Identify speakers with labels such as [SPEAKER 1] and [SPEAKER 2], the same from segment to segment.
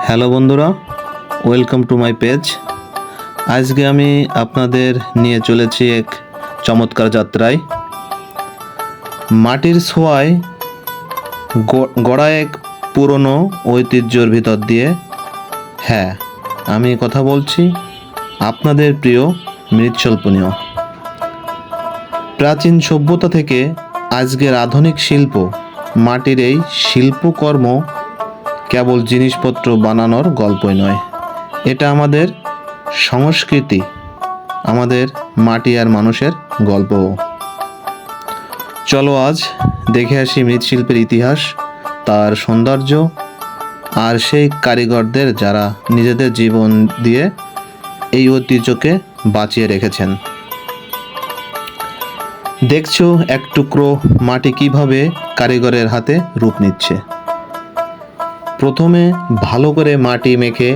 [SPEAKER 1] Hello বন্ধুরা, welcome to my page. আজকে আমি আপনাদের নিয়ে চলেছি এক চমৎকার যাত্রায়। মাটির ছোঁয়ায় গড়া এক পুরনো ঐতিহ্যর ভিতর দিয়ে। হ্যাঁ, আমি কথা বলছি আপনাদের প্রিয় মৃৎশিল্পনীয়। প্রাচীন সভ্যতা থেকে আজকের আধুনিক শিল্প, মাটির এই শিল্পকর্ম কেবল জিনিসপত্র বানানোর গল্পই নয়, এটা আমাদের সংস্কৃতি, আমাদের মাটি আর মানুষের গল্পও। চলো আজ দেখে আসি মৃৎশিল্পের ইতিহাস, তার সৌন্দর্য আর সেই কারিগরদের যারা নিজেদের জীবন দিয়ে এই ঐতিহ্যকে বাঁচিয়ে রেখেছেন। দেখছো এক টুকরো মাটি কিভাবে কারিগরের হাতে রূপ নিচ্ছে। প্রথমে ভালো করে মাটি মেখে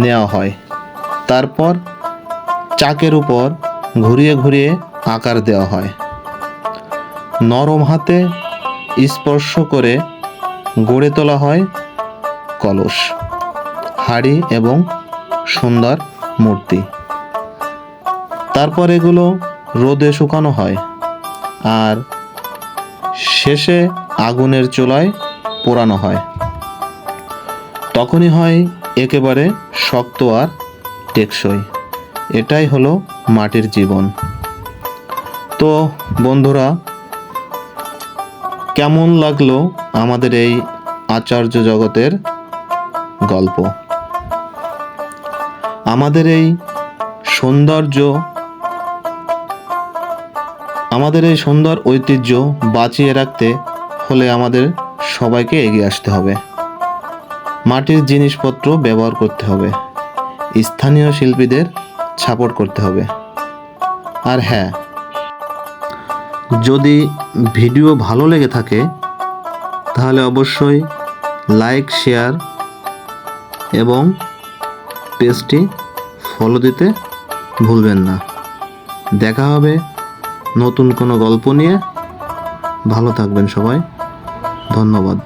[SPEAKER 1] নেওয়া হয়, তারপর চাকের উপর ঘুরিয়ে ঘুরিয়ে আকার দেওয়া হয়। নরম হাতে স্পর্শ করে গড়ে তোলা হয় কলস, হাঁড়ি এবং সুন্দর মূর্তি। তারপর এগুলো রোদে শুকানো হয় আর শেষে আগুনের চুলায় পোড়ানো হয়। তখনই হয় একেবারে শক্ত আর টেকসই। এটাই হলো মাটির জীবন। তো বন্ধুরা, কেমন লাগলো আমাদের এই আচার্য জগতের গল্প? আমাদের এই সুন্দর ঐতিহ্য বাঁচিয়ে রাখতে হলে আমাদের সবাইকে এগিয়ে আসতে হবে। মাটির জিনিসপত্র ব্যবহার করতে হবে, স্থানীয় শিল্পীদের সাপোর্ট করতে হবে। আর হ্যাঁ, যদি ভিডিও ভালো লেগে থাকে তাহলে অবশ্যই লাইক, শেয়ার এবং পেজটি ফলো দিতে ভুলবেন না। দেখা হবে নতুন কোনো গল্প নিয়ে। ভালো থাকবেন সবাই। ধন্যবাদ।